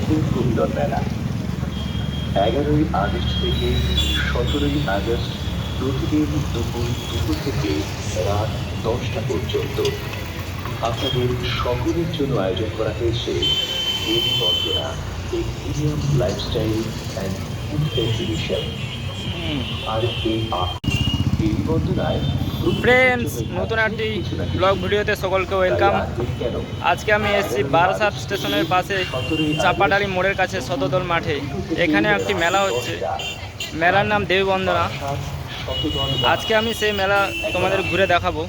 কবিরন মেলা 11ই আগস্ট থেকে 17ই আগস্ট প্রতিদিন দুপুর 2টো থেকে রাত 10টা পর্যন্ত আপনাদের সকলের জন্য আয়োজন করা হয়েছে Debi Bandana premium lifestyle and food exhibition. আর এই দেবী বন্দনায় ফ্রেন্ডস, নতুন একটি ব্লগ ভিডিওতে সকলকে ওয়েলকাম। আজকে আমি এসেছি বারাসাত স্টেশনের পাশে চাপাডালি মোড়ের কাছে শতদল মাঠে। এখানে একটি মেলা হচ্ছে, মেলার নাম দেবী বন্দনা। আজকে আমি সেই মেলা তোমাদের ঘুরে দেখাবো।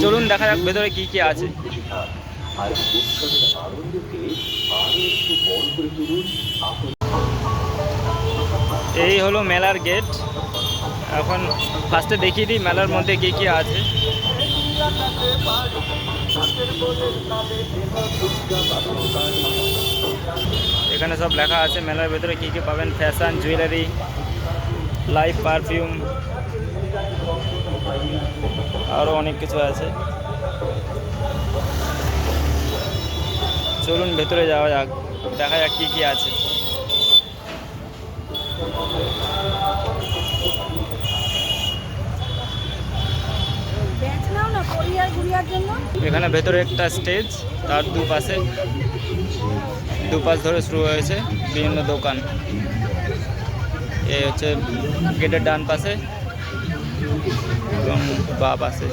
চলুন দেখা যাক ভেতরে কি কি আছে। এই হলো মেলার গেট। এখন ফার্স্টে দেখিয়ে দিই মেলার মধ্যে কি কি আছে। এখানে সব লেখা আছে মেলার ভেতরে কি কি পাবেন। ফ্যাশন, জুয়েলারি, লাইভ পারফিউম, আরও অনেক কিছু আছে। চলুন ভেতরে যাওয়া যাক, দেখা যাক কি কি আছে। এখানে ভেতরে একটা স্টেজ, তার দুপাশ ধরে শুরু হয়েছে বিভিন্ন দোকান। এই হচ্ছে গেটের ডান পাশে এবং বাঁ পাশে।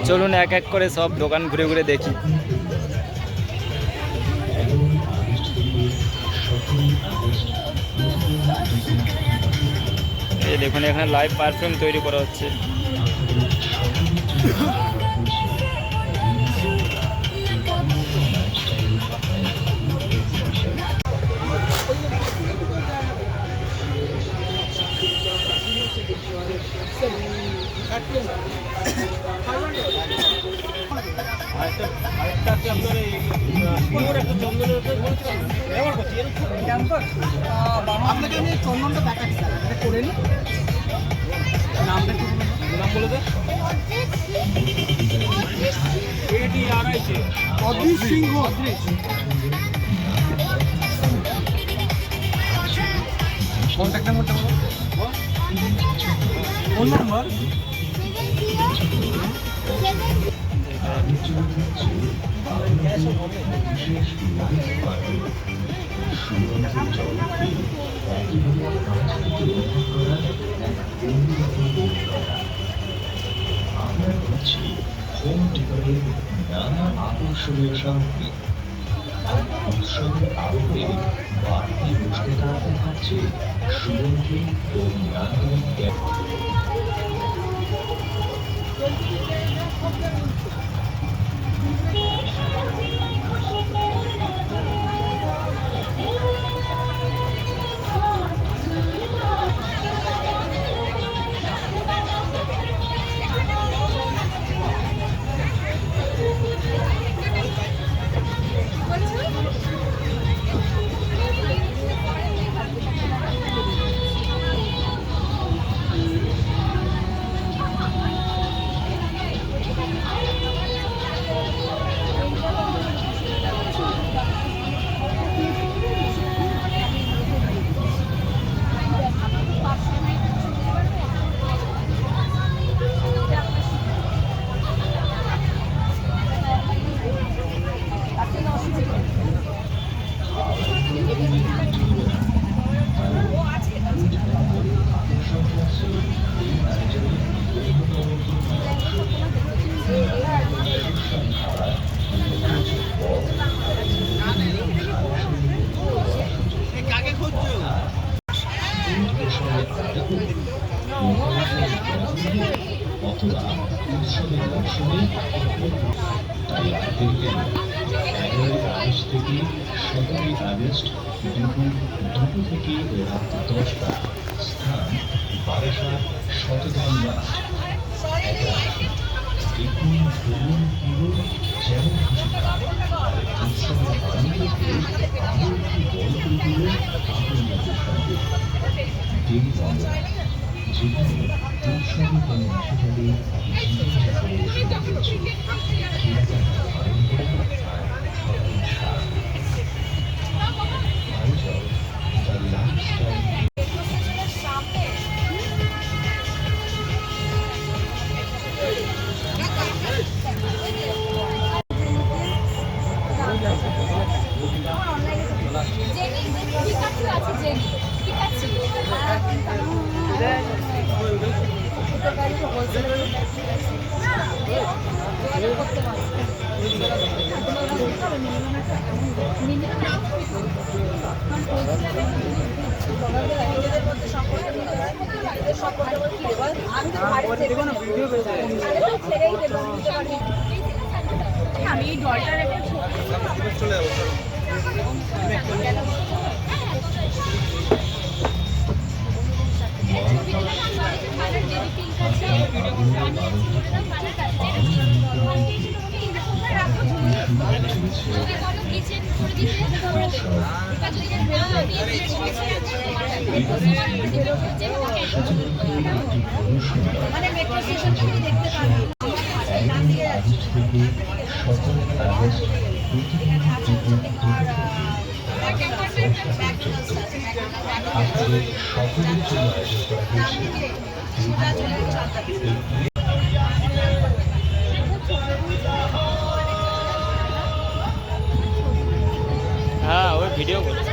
চলুন এক এক করে সব দোকান ঘুরে ঘুরে দেখি। এই দেখুন, এখানে লাইভ পারফিউম তৈরি করা হচ্ছে। আপনাকে আমি চন্দনটা দেখাচ্ছি, এটা করে নিই। নামটা একটু নাম বলে দে। অদ্রিজ সিংহ। কন্ট্যাক্ট নাম্বারটা বলো। ফোন নাম্বার আমরা করছি হোম ডেকোরের নানা আকর্ষণীয় সামগ্রী। উৎসবের আলোকে বাড়তি উষ্ণতা থাকছে সুগন্ধি ও নান্দনিক। অথবা উৎসবের মৌসুমে তাই আর দেরি কেন? 11ই আগস্ট থেকে 17ই আগস্ট দুপুর 2টো থেকে রাত 10টা। স্থান বারাসাত শতদল মাঠ। দেখুন, ধরুন, কিনুন, যেমন খুশি খান। উৎসবের আনন্দকে আরও একটু বড় করে দিলেন আপনাদের সঙ্গে দেবী বন্দনা, যেখানে উৎসবে কোনো আসলে জীবনযাপনের শুরু হয়েছে। কেনাকাটা আরম্ভ আমি এই ডলটা রেখে চলে যাবো মানে মেট্রো স্টেশন থেকে দেখতে পাবে থেকে 17 আগস্ট আপনাদের সকলের জন্য আয়োজন করা হয়েছে হ্যাঁ ওই ভিডিও করছে।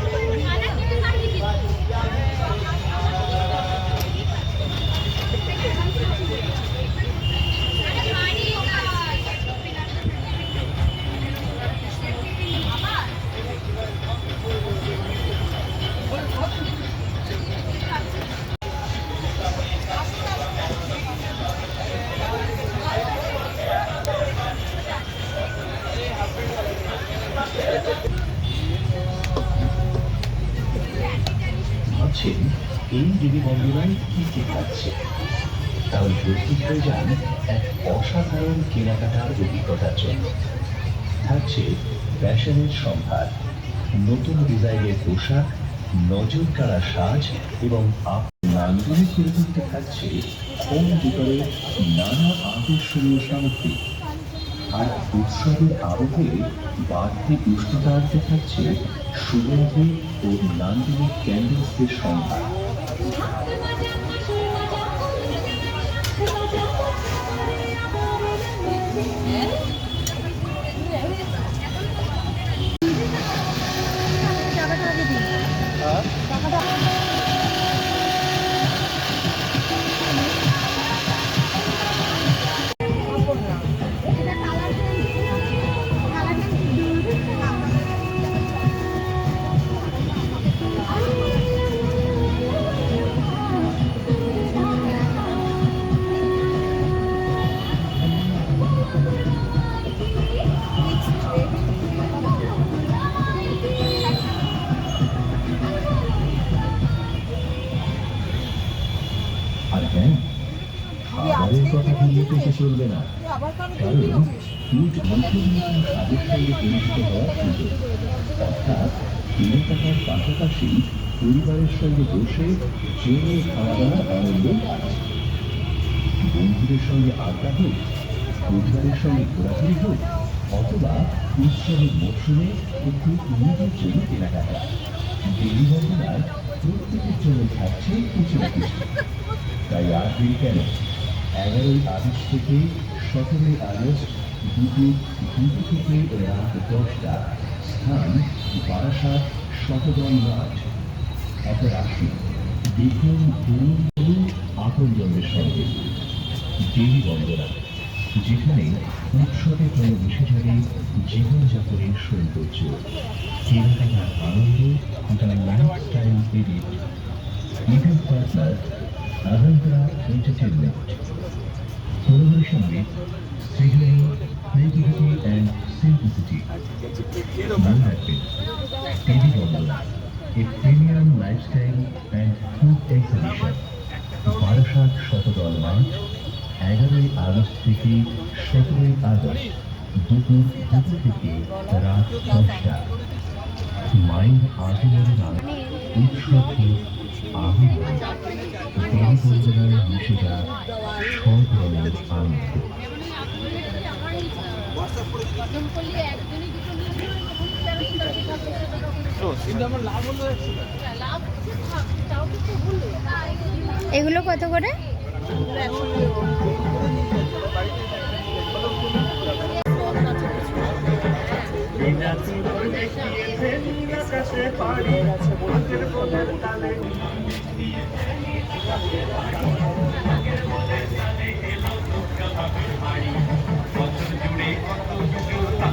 ভাবছেন এই দেবী বন্দনায় কি কি থাকছে, তাহলে প্রস্তুত হয়ে যান এক অসাধারণ কেনাকাটার অভিজ্ঞতার জন্য। থাকছে ফ্যাশনের সম্ভার, নতুন ডিজাইনের পোশাক, নজর কাড়া সাজ এবং নান্দনিক করে তুলতে থাকছে হোম ডেকোরের নানা আকর্ষণীয় সামগ্রী। আর উৎসবের আবহে বাড়তি উষ্ণতা আনতে থাকছে সুগন্ধি ও নান্দনিক ক্যান্ডেলসের সম্ভার। আর হ্যাঁ, খাবারের কথা ভুলে তো চলবে না, কারণ ফুড নতুন নতুন স্বাদের সঙ্গে পরিচিত হওয়ার সুযোগ। অর্থাৎ কেনাকাটার পাশাপাশি পরিবারের সঙ্গে বসে জমে খাওয়া দাওয়ার আনন্দ, বন্ধুদের সঙ্গে আড্ডা হোক, পরিবারের সঙ্গে ঘোরাঘুরি হোক, অথবা উৎসবের মরশুমে একটু নিজের জন্য কেনাকাটা, দেবী বন্দনার প্রত্যেকের জন্য থাকছে কিছু না কিছু। তাই আর দেরি কেন, 11ই আগস্ট থেকে 17ই আগস্ট দুপুর 2টা থেকে রাত 10টা, স্থান বারাসাত শতদল মাঠ। আপনার আসুন, দেখুন, ধরুন আপনজনদের সঙ্গে দেবী বন্দনা, যেখানে উৎসবে প্রায় মিশে যাবে জীবনযাপনের সৌন্দর্য, কেনাকাটার আনন্দ, the lifestyle edit. Event partner Avantara Entertainment. Collaboration with Signaling, Creativity and Simplicity. Manhattan, TV Bondona, a premium lifestyle and food exhibition. Barasat Satadal মাঠ, 11ই আগস্ট থেকে 17ই আগস্ট দুপুর 2টা থেকে রাত 10টা। মাইন্ড আর্টিনারি উৎসব আনন্দ, দেবী বন্দনায় মিশে যাক সব ধরনের আনন্দ। এগুলো কত করে? জুড়ে কত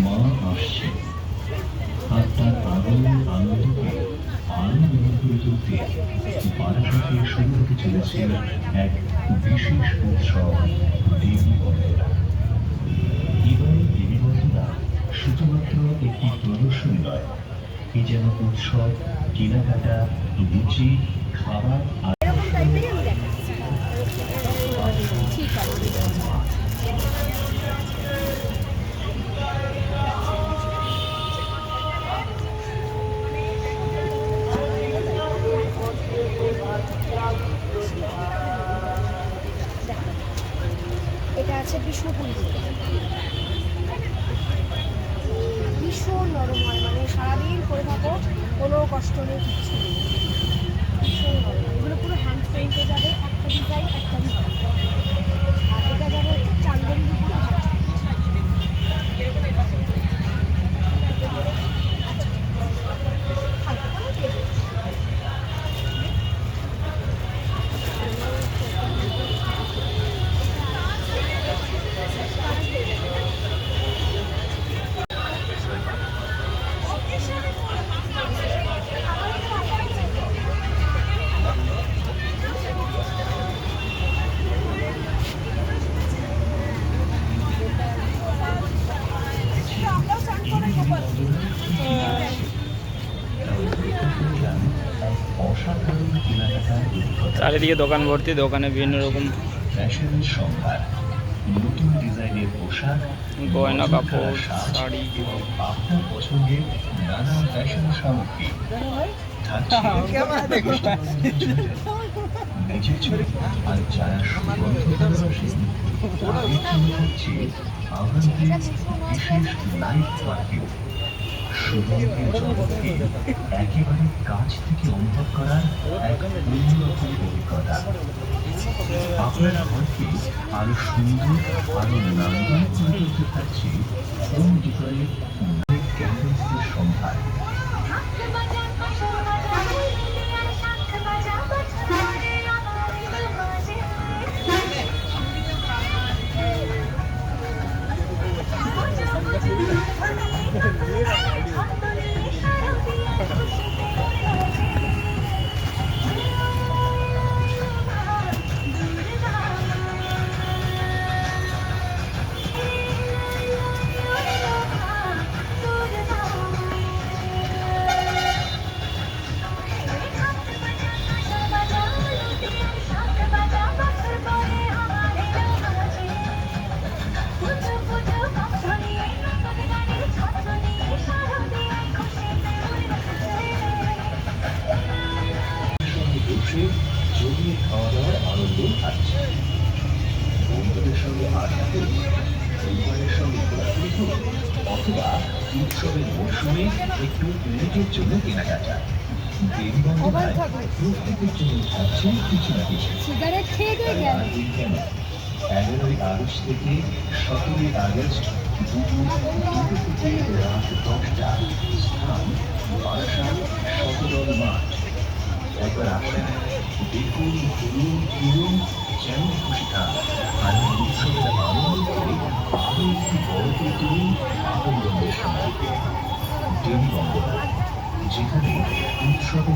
মা আসছে, আর তার আনন্দকে আরো বহুল করে তুলতে বারাসাতে শুরু হতে চলেছে এক বিশেষ উৎসব, দেবী বন্দনা। এবারে দেবী বন্দনা শুধুমাত্র একটি প্রদর্শনী নয়, এ যেন উৎসব, কেনাকাটা, রুচি, খাবার আর এরকম টাইপেরই আমি দেখাচ্ছি। ঠিক আছে। এটা আছে বিষ্ণুপুরি থেকে। ভীষণ নরম হয়, মানে সারাদিন পরে থাকো, কোনো কষ্ট নেই, কিচ্ছু নেই। ভীষণ নরম, এগুলো পুরো হ্যান্ড পেইন্টে যাবে, একটা ডিজাইন একটা ডিজাইন। আর এটা যাবে হচ্ছে চান্দেরি পুরো হাত। অসাধারণ কেনাকাটার অভিজ্ঞতা। চারিদিকে দোকান ভর্তি, দোকানে বিভিন্ন রকম ফ্যাশনের সম্ভার, নতুন ডিজাইনের পোশাক, গয়না, নজরকাড়া কাপড়, সাজ শাড়ি। এবং আপনার পছন্দের নানা ফ্যাশন সামগ্রী থাকছে নিজের চোখ আর যারা সুগন্ধ ভালোবাসেন তাদের জন্য থাকছে আমাদের বিশেষ লাইফ পারফিউম। সুগন্ধের জগৎকে একেবারে কাছ থেকে অনুভব করার এক অন্যরকম অভিজ্ঞতা। আপনার ঘরকে আরো সুন্দর, আরো নান্দনিক করে তুলতে থাকছে হোম ডেকোরের ক্যান্ডেলসের সম্ভার। বসে জমিয়ে খাওয়া দাওয়ার আনন্দ থাকছে। বন্ধুদের সঙ্গে আড্ডা করুন, পরিবারের সঙ্গে ঘোরাঘুরি করুন, অথবা উৎসবের মরশুমে একটু নিজের জন্য কেনাকাটা। দেবী বন্দনায় প্রত্যেকের জন্য থাকছে কিছু না কিছু। সিগারেট খেয়ে দিয়ে গেল। 11ই আগস্ট থেকে 17ই আগস্ট দুপুর 2টা থেকে রাত 10টা, স্থান বারাসাত শতদল মাঠ। একবার আসেন, দেখুন, ঘুরুন, ফিরুন, যেমন খুশি খান, আর উৎসবের আনন্দ করে আরো একটু বড় করে তুলুন আনন্দের সময়কে। দেবী বন্দনা, যেখানে উৎসবের